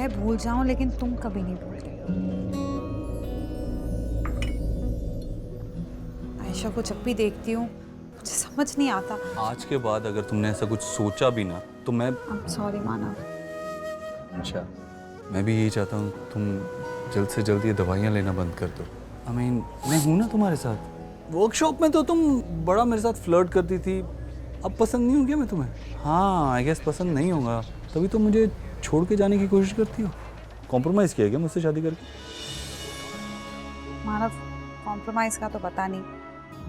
मैं भूल जाऊं लेकिन तुम कभी नहीं भूलते। आयशा को जब भी देखती हूँ मुझे समझ नहीं आता। आज के बाद अगर तुमने ऐसा कुछ सोचा भी ना तो मैं सॉरी मानव। अच्छा, मैं भी यही चाहता हूँ तुम जल्द से जल्द ये दवाइयाँ लेना बंद कर दो। मैं हूँ ना तुम्हारे साथ। वर्कशॉप में तो तुम बड़ा मेरे साथ फ्लर्ट करती थी, अब पसंद नहीं हूँ क्या मैं तुम्हें? हाँ, आई गेस पसंद नहीं होगा, तभी तो मुझे छोड़ के जाने की कोशिश करती हो। कॉम्प्रोमाइज़ किया क्या मुझसे शादी करके? मानव, कॉम्प्रोमाइज का तो पता नहीं,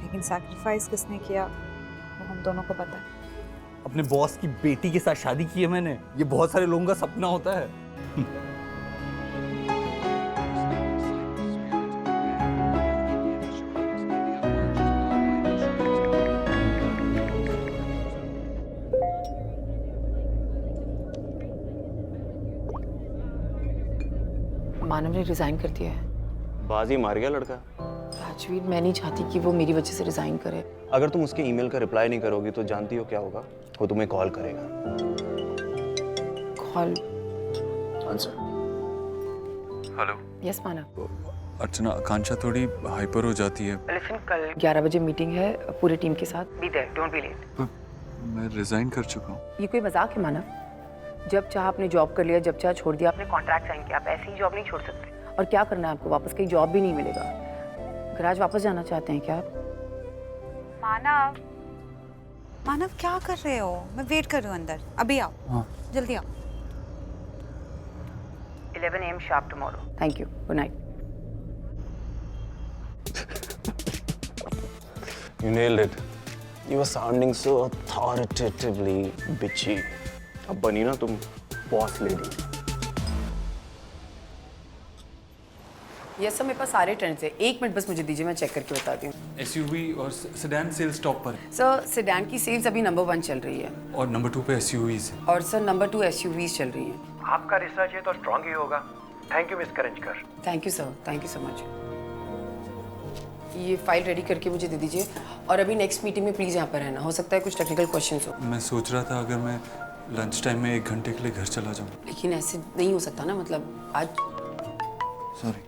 लेकिन सैक्रिफाइस किसने किया वो हम दोनों को पता है। अपने बॉस की बेटी के साथ शादी की है मैंने। ये बहुत सारे लोगों का सपना होता है। मानव ने रिजाइन कर दिया है। बाजी मार गया लड़का। राजवीर, मैं नहीं चाहती कि वो मेरी वजह से रिजाइन करे। अगर तुम उसके ईमेल का रिप्लाई नहीं करोगी तो जानती हो क्या होगा? वो तुम्हें कॉल करेगा। कॉल? आंसर। हेलो। यस मानव। अर्चना, आकांक्षा थोड़ी हाइपर हो जाती है। लिसन, कल 11 बजे मीटिंग है पूरे टीम के साथ। Be there, don't be late. मैं रिजाइन कर चुका हूँ। ये कोई मजाक है मानव? जब चाह आपने जॉब कर लिया, जब चाह छोड़ दिया। आपने कॉन्ट्रैक्ट साइन किया, आप ऐसे ही जॉब नहीं छोड़ सकते। और क्या करना है आपको? वापस कहीं जॉब भी नहीं मिलेगा। घर आज वापस जाना चाहते हैं क्या आप? मानव, मानव क्या कर रहे हो? मैं वेट कर रही हूँ अंदर, अभी आओ। हाँ। जल्दी आओ। 11 AM sharp tomorrow. Thank you. Good night. You nailed it. You were sounding so authoritatively bitchy. अब बनी ना तुम बॉस लेडी। यस सर, मेरे पास सारे ट्रेंड्स हैं। 1 मिनट बस मुझे दीजिए, मैं चेक करके बताती हूँ। SUV और सेडान सेल्स टॉप पर है। सर, सेडान की सेल्स अभी नंबर 1 चल रही है। और नंबर 2 पे SUVs है। और सर नंबर 2 SUVs चल रही हैं। आपका रिसर्च है तो स्ट्रांग ही होगा। Thank you miss Karanjkar. Thank you sir, thank you so much. ये फाइल रेडी करके मुझे दे दीजिए। और अभी नेक्स्ट मीटिंग में प्लीज़ यहाँ पर रहना। हो सकता है कुछ टेक्निकल क्वेश्चंस हो। मैं सोच रहा था अगर मैं लंच टाइम में 1 घंटे के लिए घर चला जाऊँ। लेकिन ऐसे नहीं हो सकता ना, मतलब आज। सॉरी।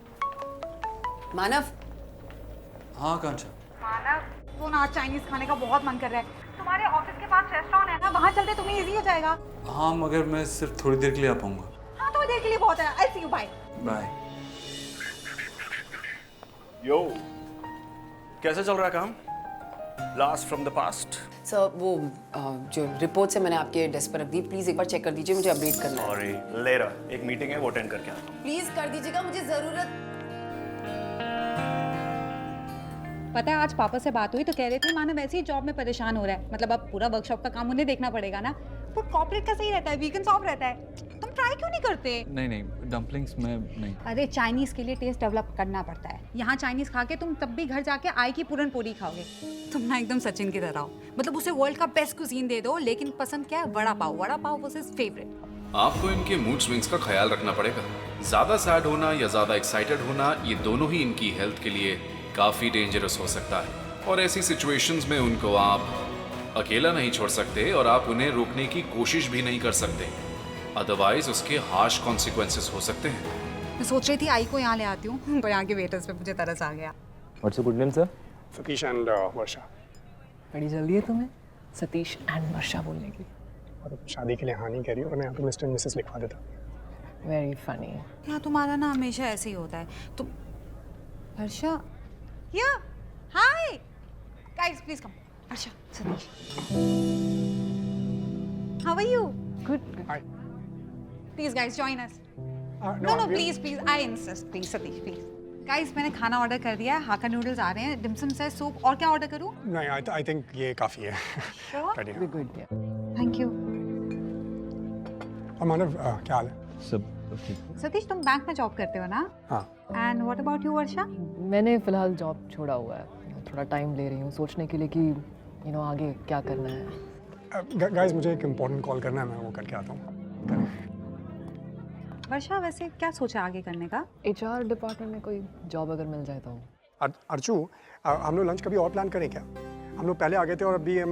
मानव। हाँ आकांक्षा। मानव, वो ना आज चाइनीज खाने का बहुत मन कर रहा है। तुम्हारे ऑफिस के पास रेस्टोरेंट है ना, वहाँ चलते, तुम्हें इजी हो जाएगा। हाँ, मगर मैं सिर्फ थोड़ी देर के लिए आ पाऊंगा। हाँ, थोड़ी देर के लिए बहुत है। आई सी यू, बाय। बाय। यो, कैसे चल रहा है काम? Blast from the past. Sir वो जो रिपोर्ट्स है मैंने आपके डेस्क पर रख दी। प्लीज़ एक बार चेक कर दीजिए, मुझे अपडेट करना है। Sorry, later. एक मीटिंग है वो अटेंड करके आता हूँ। प्लीज़ कर दीजिएगा, मुझे ज़रूरत। पता है आज पापा से बात हुई तो कह रहे थे मानव वैसे ही जॉब में परेशान हो रहा है। मतलब अब पूरा वर्कशॉप का काम उन्हें देखना पड़ेगा ना। वो कॉर्पोरेट का सही रहता है, वीकेंड्स ऑफ रहता है। तुम ट्राई क्यों नहीं करते? नहीं, डम्पलिंग्स में नहीं। अरे चाइनीज के लिए टेस्ट डेवलप करना पड़ता है। यहाँ चाइनीज खा के तुम तब भी घर जाके आई की पूरन पूरी खाओगे। तुम ना एकदम सचिन की तरह हो। मतलब उसे वर्ल्ड का बेस्ट कुजीन दे दो, लेकिन पसंद क्या है? Vada pav. Vada pav was his favourite. आपको इनके मूड स्विंग्स का ख्याल रखना पड़ेगा। ज्यादा सैड होना या ज्यादा एक्साइटेड होना, ये दोनों ही इनकी हेल्थ के लिए काफी डेंजरस हो सकता है। और ऐसी सिचुएशंस में उनको आप अकेला नहीं छोड़ सकते और आप उन्हें रोकने की कोशिश भी नहीं कर सकते। अदरवाइज उसके हार्श कॉन्सिक्वेंसेस हो सकते हैं। मैं सोच रही थी आई को यहाँ ले आती हूँ, पर यहाँ के वेटर्स पे मुझे तरस आ गया। What's your good name, sir? Satish and Varsha. बड़ी जल्दी है तुम्हें सतीश एंड वर्षा बोलने की। और शादी के लिए हाँ नहीं कह रही हो, वरना यहाँ पे मिस्टर एंड मिसेस लिखवा देता। Very funny. यहाँ तुम्हारा ना हमेशा ऐसे ही होता है। तुम Harsha, yeah hi guys, please come. Harsha, Satish, how are you? Good. Hi. Please guys join us. No please I insist, please Satish please. Guys मैंने खाना ऑर्डर कर दिया है। हाका नूडल्स आ रहे हैं, डिमसम से सूप। और क्या ऑर्डर करूं? नहीं, आई थिंक ये काफ़ी है। Sure? बढ़िया। We're good, yeah. Thank you. और मानव क्या हाल है? सब ठीक। सतीश तुम बैंक में जॉब करते हो ना? हाँ। एंड व्हाट अबाउट यू वर्षा? मैंने फिलहाल जॉब छोड़ा हुआ है। थोड़ा टाइम ले रही हूँ सोचने के लिए कि आगे क्या करना है। गाइस मुझे एक इम्पोर्टेंट कॉल करना है, मैं वो करके आता हूँ। वर्षा वैसे क्या सोचा आगे करने का? HR डिपार्टमेंट में कोई जॉब अगर मिल जाए तो। अर्चू, हम लोग लंच कभी और प्लान करें क्या? हम लोग पहले आ गए थे और अभी हम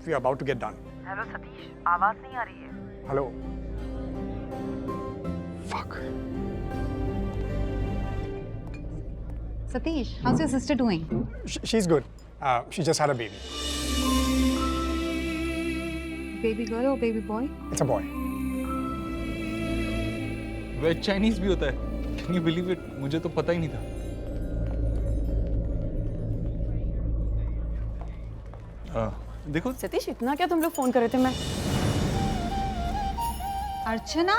we are about to get done. Hello Satish, आवाज़ नहीं आ रही है। Hello. Fuck. Satish, how's your sister doing? She's good. She just had a baby. Baby girl or baby boy? It's a boy. Veg Chinese भी होता है। Can you believe it? मुझे तो पता ही नहीं था। देखो सतीश इतना क्या तुम लोग फोन कर रहे थे? मैं अर्चना,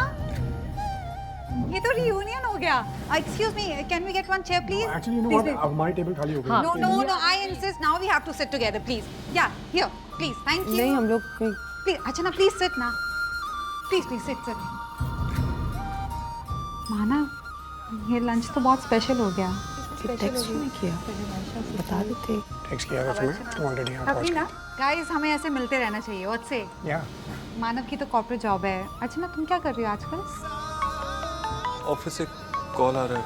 ये तो रियूनियन हो गया। Excuse me, can we get one chair, please? Actually, you know Please, what? please. हमारी टेबल खाली हो गई। No, I insist. Now we have to sit together, please. Yeah, here, please. Thank you. नहीं, हम लोग कोई Please, Archana, please sit now. Please, sit. माना, ये लंच तो बहुत स्पेशल हो गया। टेक्स्ट नहीं किया, बता देते। टेक्स्ट किया था तुम्हें ऑलरेडी यहाँ अभी पहुँच ना, गाइस हमें ऐसे मिलते रहना चाहिए। और से या मानव की तो कॉर्पोरेट जॉब है। अर्चना, तुम क्या कर रही हो आजकल? ऑफिस से कॉल आ रहा है,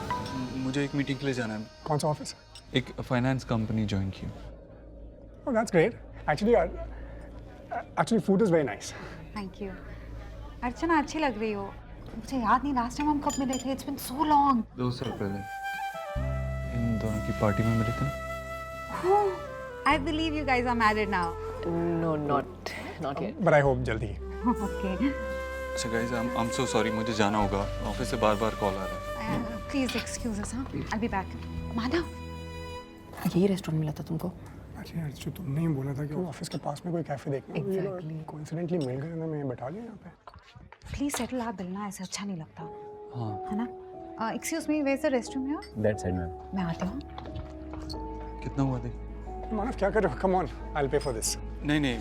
मुझे एक मीटिंग के लिए जाना है। कौन सा ऑफिस? एक फाइनेंस कंपनी ज्वाइन की। Oh, that's great. Actually, food is very nice. Thank you. Archana, अच्छी लग रही हो। मुझे याद नहीं लास्ट टाइम हम कब मिले थे। It's been so long. 2 साल पहले इन दोनों की पार्टी में मिले थे। I believe you guys are married now. No, not yet. But I hope जल्दी। Okay. अच्छा guys, I am so sorry, मुझे जाना होगा। ऑफिस से बार-बार कॉल आ रहा है। Please excuse us, huh? I'll be back. मानव, यही रेस्टोरेंट मिला था तुमको? अच्छा यार, जो तुमने ही बोला था कि वो ऑफिस के पास में कोई कैफे देखना। Exactly. कोइंसिडेंटली मिल गए ना, मैं बैठा लिया यहाँ पे। please settle आप मिलना, ऐसे अच्छा नहीं लगता, हाँ, है ना? Excuse me, where's the restroom here? That side, ma'am. मैं आती हूँ। कितना हुआ देख? मानव क्या कर रहे हो? Come on, I'll pay for this. नहीं,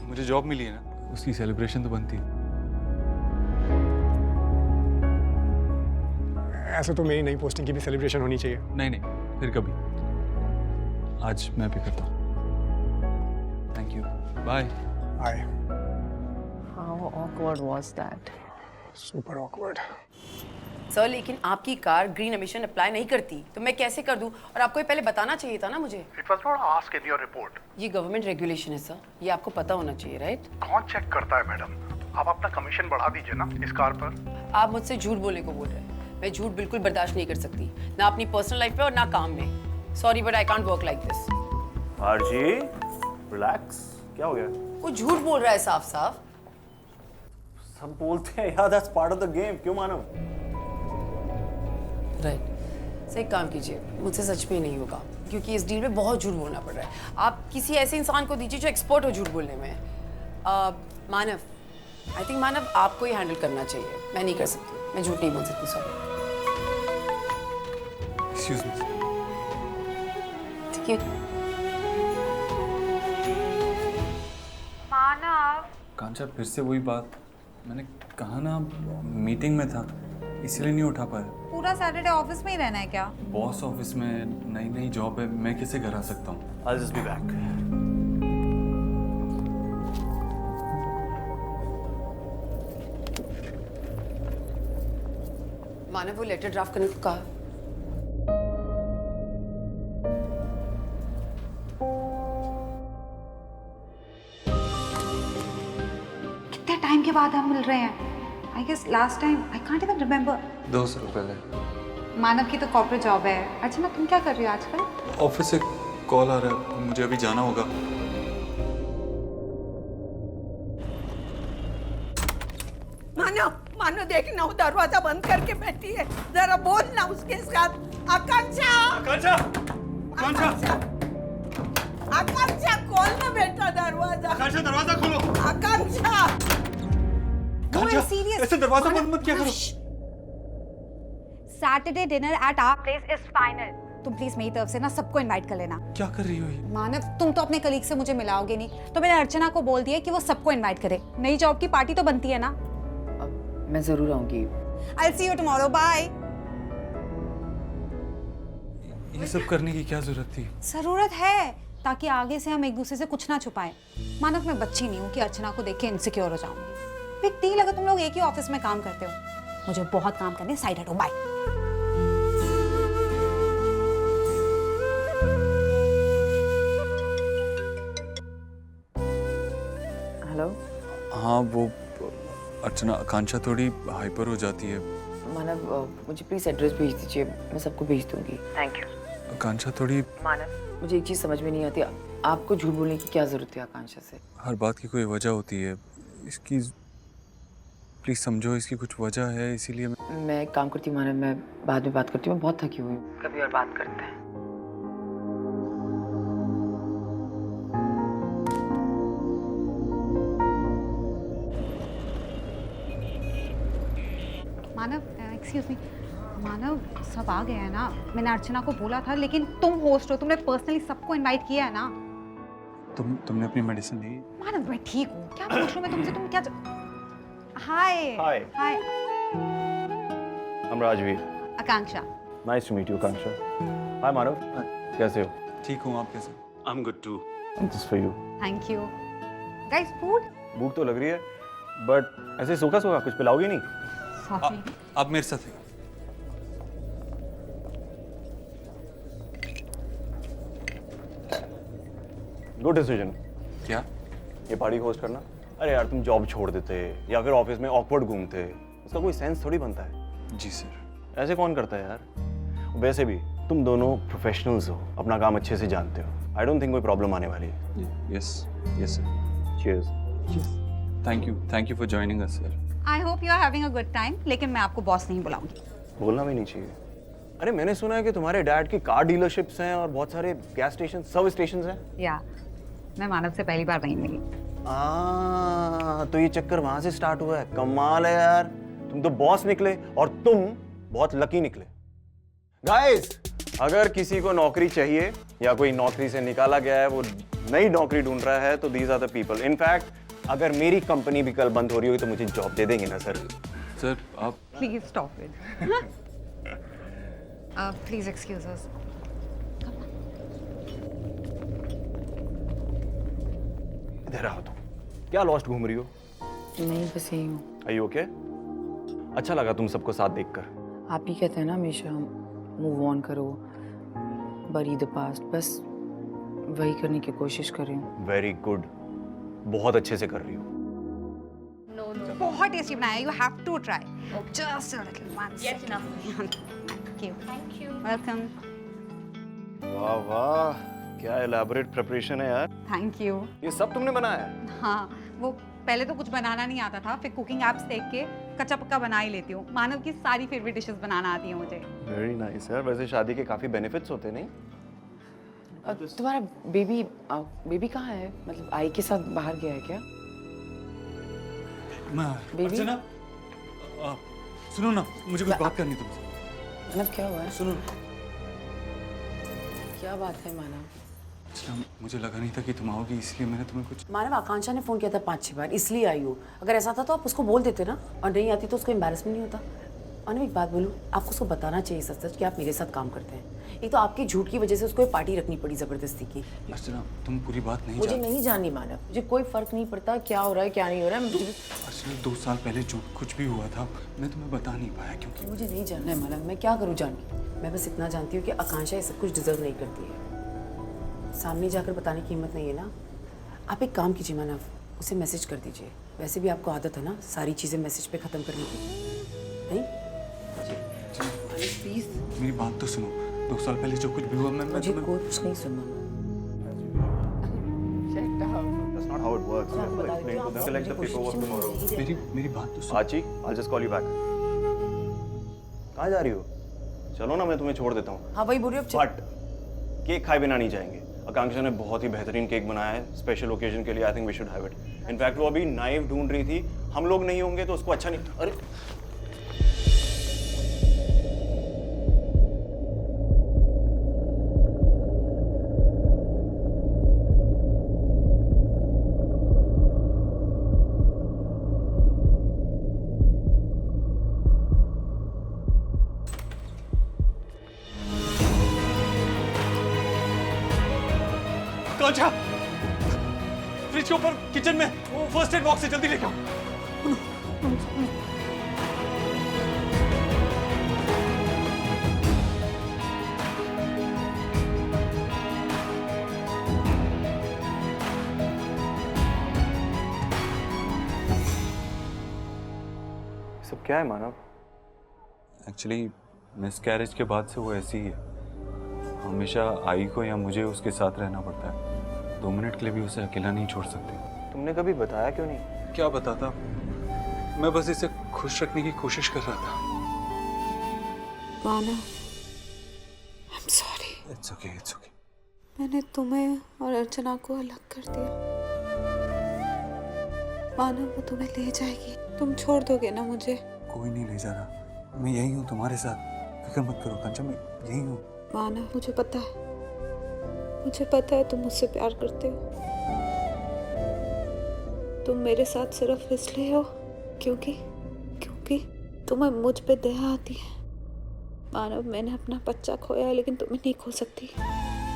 मुझे जॉब मिली है ना, उसकी सेलिब्रेशन तो बनती है। ऐसे तो मेरी नई पोस्टिंग की भी सेलिब्रेशन होनी चाहिए। नहीं, फिर कभी। आज मैं भी करता हूँ। Thank you, bye. Bye. How awkward was that? Super awkward. Sir, लेकिन आपकी कार ग्रीन एमिशन अप्लाई नहीं करती, तो मैं कैसे कर दूं? और आपको ये पहले बताना चाहिए था ना मुझे। It was not asked in your report. ये गवर्नमेंट रेगुलेशन है सर, ये आपको पता होना चाहिए, राइट? कौन चेक करता है मैडम? आप अपना कमीशन बढ़ा दीजिए ना इस कार पर। आप मुझसे झूठ बोलने को बोल रहे हैं। मैं झूठ बिल्कुल बर्दाश्त नहीं कर सकती, ना अपनी पर्सनल लाइफ में और ना काम में। Sorry but I can't work like this. RG, relax. क्या हो गया? वो झूठ बोल रहा है साफ साफ। सब बोलते हैं यार, that's part of the game. क्यों मानो? राइट। सही काम कीजिए, मुझसे सच में नहीं होगा, क्योंकि इस डील में बहुत झूठ बोलना पड़ रहा है। आप किसी ऐसे इंसान को दीजिए जो एक्सपर्ट हो झूठ बोलने में। मानव, आई थिंक मानव आपको ही हैंडल करना चाहिए, मैं नहीं कर सकती, मैं झूठ नहीं बोल सकती। सॉरी। Excuse me. ठीक है। कांचा, फिर से वही बात। मैंने कहा ना, मीटिंग में था, इसलिए नहीं उठा पाया। पूरा सैटरडे ऑफिस में ही रहना है क्या? बॉस ऑफिस में, नई जॉब है, मैं कैसे घर आ सकता हूँ? I'll just be back. मानव, वो लेटर ड्राफ्ट करने को कहा। कितने टाइम के बाद हम मिल रहे हैं? I guess last time, I can't even remember. 2 साल पहले। मानव की तो कॉर्पोरेट जॉब है। अर्चना, तुम क्या कर रही हो आजकल? ऑफिस से कॉल आ रहा है, मुझे अभी जाना होगा। मानो देखना, वो दरवाजा बंद करके बैठी है, जरा बोलना उसके साथ। आकांक्षा, आकांक्षा खोल ना बेटा दरवाजा। आकांक्षा, दरवाजा खोलो। आकांक्षा, ऐसे दरवाजा बंद मत किया करो। Saturday dinner at our place is final. तुम प्लीज मेरी तरफ से ना सबको इनवाइट कर लेना। क्या कर रही हो ये? मानव, तुम तो अपने कलीग से मुझे मिलाओगे नहीं, तो मैंने अर्चना को बोल दिया कि वो सबको इनवाइट करे। नई जॉब की पार्टी तो बनती है ना। मैं जरूर आऊंगी। I'll see you tomorrow. Bye. ये सब करने की क्या जरूरत थी? जरूरत है ताकि आगे से हम एक दूसरे से कुछ ना छुपाएं। मानव, मैं बच्ची नहीं हूँ कि अर्चना को देख के इनसिक्योर हो जाऊंगी। बिग डील, अगर तुम लोग एक ही ऑफिस में काम करते हो। मुझे बहुत काम करने, साइड हटो। बाय। हेलो हाँ, वो अर्चना, आकांक्षा थोड़ी हाइपर हो जाती है। मानव मुझे प्लीज़ एड्रेस भेज दीजिए, मैं सबको भेज दूंगी। Thank you. आकांक्षा थोड़ी मानव मुझे एक चीज़ समझ में नहीं आती, आपको झूठ बोलने की क्या ज़रूरत है आकांक्षा से? हर बात की कोई वजह होती है, इसकी प्लीज समझो, इसकी कुछ वजह है, इसीलिए मैं एक काम करती हूँ मानव, मैं बाद में बात करती हूँ, मैं बहुत थकी हुई हूँ, कभी और बात करते हैं। मानव, एक्सक्यूज मी, मानव सब आ गए हैं ना? मैंने अर्चना को बोला था, लेकिन तुम होस्ट हो, तुमने पर्सनली सबको इनवाइट किया है ना? तुमने अपनी मेडिसिन ली? मानव मैं ठीक हूँ, क्या पूछ रहा हूँ मैं तुमसे, तुम क्या हाय Hi. Hi I'm Rajveer. Akanksha. Nice to meet you, Akanksha. Hi मानव। कैसे हो? ठीक हूँ, आप कैसे? I'm good too. This for you. Thank you. Guys food? भूख तो लग रही है, बट ऐसे सूखा सूखा कुछ पिलाओगे नहीं? सॉरी। आप मेरे साथ हैं। Good decision. क्या? ये पार्टी होस्ट करना? अरे यार तुम जॉब छोड़ देते या फिर ऑफिस में ऑकवर्ड घूमते, उसका कोई सेंस थोड़ी बनता है। जी सर। ऐसे कौन करता है यार? वैसे भी तुम दोनों प्रोफेशनल्स हो, अपना काम अच्छे से जानते हो। आई डोंट थिंक कोई प्रॉब्लम आने वाली है। Yes yes sir. Cheers. Thank you for joining us sir. I hope you are having a good time, लेकिन मैं आपको बॉस नहीं बुलाऊंगी। बोलना भी नहीं चाहिए। अरे मैंने सुना है कि तुम्हारे डैड की कार डीलरशिप्स हैं और बहुत सारे गैस स्टेशन, सर्विस स्टेशन हैं। या मैं मानव से पहली बार वहीं मिली। तो ये चक्कर वहां से स्टार्ट हुआ है। कमाल है यार, तुम तो बॉस निकले और तुम बहुत लकी निकले। गाइस, अगर किसी को नौकरी चाहिए या कोई नौकरी से निकाला गया है, वो नई नौकरी ढूंढ रहा है, तो these are the people. In fact अगर मेरी कंपनी भी कल बंद हो रही होगी तो मुझे जॉब दे देंगे ना सर? सर आप please stop it. Please excuse अस। इधर आओ तुम। क्या लॉस्ट घूम रही हो? नहीं बस यही हूँ। Are you okay? अच्छा लगा तुम सबको साथ देखकर। आप ही कहते हैं ना हमेशा मूव ऑन करो, बरी द पास्ट, बस वही करने की कोशिश कर रही हूँ। वेरी गुड, बहुत अच्छे से कर रही हो। बहुत टेस्टी बनाया, you have to try. Just a little one. Yes enough. Thank you. Welcome. वाह वाह, क्या एलैबोरेट प्रिपरेशन है यार। Thank you. ये सब तुमने बनाया है? हाँ, वो पहले तो कुछ बनाना नहीं आता था, फिर कुकिंग एप्स देख के कच्चा पक्का बना ही लेती हूँ। मानव की सारी फेवरेट डिशेस बनाना आती है मुझे। वेरी नाइस यार। वैसे शादी के काफी बेनिफिट्स होते नहीं? तुम्हारा बेबी कहाँ है? मतलब आई के साथ बाहर गया है क्या? बेबी? अर्चना, सुनो ना, मुझे कुछ बात करनी तुमसे। मतलब क्या हुआ है? सुनो। क्या बात है मानव? अच्छा, मुझे लगा नहीं था कि तुम आओगी, इसलिए मैंने तुम्हें कुछ। मानव, आकांक्षा ने फोन किया था 5-6 बार, इसलिए आई हूँ। अगर ऐसा था तो आप उसको बोल देते ना, और नहीं आती तो उसको एम्बैरेसमेंट नहीं होता। मानव एक बात बोलूँ, आपको उसको बताना चाहिए सच सच कि आप मेरे साथ काम करते हैं। एक तो आपकी झूठ की वजह से उसको पार्टी रखनी पड़ी जबरदस्ती की। अर्चना, तुम पूरी बात नहीं मुझे नहीं जाननी मानव, मुझे कोई फर्क नहीं पड़ता क्या हो रहा है क्या नहीं हो रहा है। अर्चना, 2 साल पहले जो कुछ भी हुआ था मैं तुम्हें बता नहीं पाया, क्योंकि मुझे नहीं जानना है मानव, मैं क्या करूँ जान के। मैं बस इतना जानती हूँ कि आकांक्षा ये सब कुछ डिजर्व नहीं करती है। सामने जाकर बताने की हिम्मत नहीं है ना। आप एक काम कीजिए मानव, उसे मैसेज कर दीजिए। वैसे भी आपको आदत है ना सारी चीज़ें मैसेज पे ख़त्म करने की, नहीं? प्लीज मेरी बात तो सुनो। 2 साल पहले जो कुछ भी हुआ मैं मुझे तुम्हें। कुछ नहीं सुनना। That's not how it works. You have to explain to them. Collect the paperwork tomorrow. मेरी बात तो सुनो। आची, I'll just call you back. कहाँ जा रही हो? चलो ना, मैं तुम्हें छोड़ देता हूँ। हाँ वही बोलिए अब। बट केक खाए बिना नहीं जाएंगे। आकांक्षा ने बहुत ही बेहतरीन केक बनाया है स्पेशल ओकेजन के लिए। I think we should have it. In fact वो अभी नाइफ ढूंढ रही थी, हम लोग नहीं होंगे तो उसको अच्छा नहीं। अरे कांचा, फ्रिज के ऊपर किचन में वो फर्स्ट एड बॉक्स से जल्दी लेके आओ। सब क्या है मानव? एक्चुअली मिसकैरेज के बाद से वो ऐसी ही है। हमेशा आई को या मुझे उसके साथ रहना पड़ता है। 2 मिनट के लिए भी उसे अकेला नहीं छोड़ सकते। तुमने कभी बताया क्यों नहीं? क्या बताता, मैं बस इसे खुश रखने की कोशिश कर रहा था। मानव, I'm sorry। It's okay, it's okay. मैंने तुम्हें और अर्चना को अलग कर दिया। मानव, वो तुम्हें ले जाएगी, तुम छोड़ दोगे ना मुझे? कोई नहीं ले जा रहा, मैं यही हूँ तुम्हारे साथ, फिक्र मत करो कांचा, मैं यही हूँ। मानव, मुझे पता है तुम मुझसे प्यार करते हो। तुम मेरे साथ सिर्फ इसलिए हो क्योंकि तुम्हें मुझ पे दया आती है। मानव, मैंने अपना बच्चा खोया है लेकिन तुम्हें नहीं खो सकती।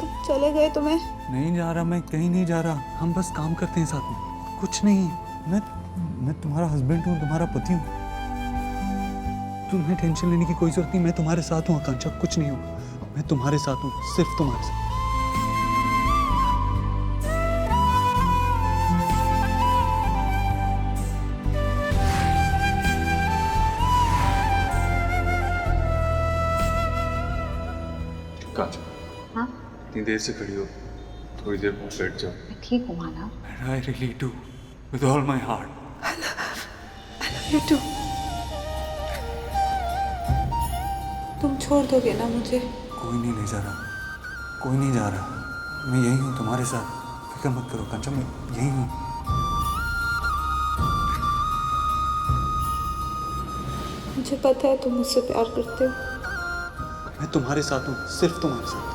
तुम चले गए, तुम्हें नहीं जा रहा, मैं कहीं नहीं जा रहा, हम बस काम करते हैं साथ में, कुछ नहीं। मैं तुम्हारा हस्बैंड हूँ, तुम्हारा पति हूँ, तुम्हें टेंशन लेने की कोई जरूरत नहीं। मैं तुम्हारे साथ हूँ आकांक्षा, कुछ नहीं होगा, मैं तुम्हारे साथ हूँ, सिर्फ तुम्हारे साथ। कांचा, हाँ? इतनी देर से खड़ी हो, थोड़ी देर बैठ जाओ। मैं ठीक हूँ मानव। I really do, with all my heart. I love you too। तुम छोड़ दोगे ना मुझे? कोई नहीं ले जा रहा, कोई नहीं जा रहा, मैं यही हूँ तुम्हारे साथ, फिक्र मत करो कांचा, मैं यही हूँ। मुझे पता है तुम मुझसे प्यार करते हो। मैं तुम्हारे साथ हूँ, सिर्फ तुम्हारे साथ।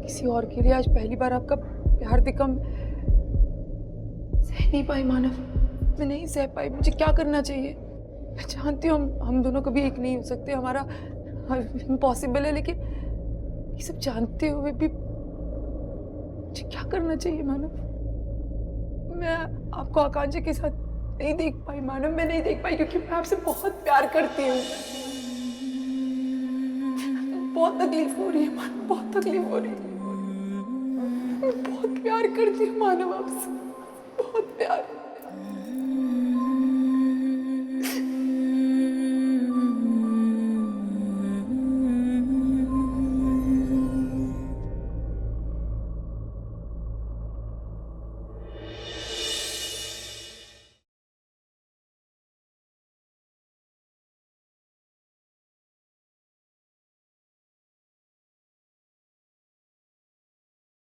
किसी और के लिए आज पहली बार आपका प्यार दिखा, सह नहीं पाई मानव, मैं नहीं सह पाई। मुझे क्या करना चाहिए? मैं जानती हूँ हम दोनों कभी एक नहीं हो सकते, हमारा इम्पॉसिबल है, लेकिन ये सब जानते हुए भी मुझे क्या करना चाहिए मानव? मैं आपको आकांक्षा के साथ नहीं देख पाई मानव, मैं नहीं देख पाई क्योंकि मैं आपसे बहुत प्यार करती हूँ। बहुत तकलीफ हो रही है मानव, बहुत तकलीफ हो रही है। मैं बहुत प्यार करती हूँ मानव आपसे, बहुत प्यार।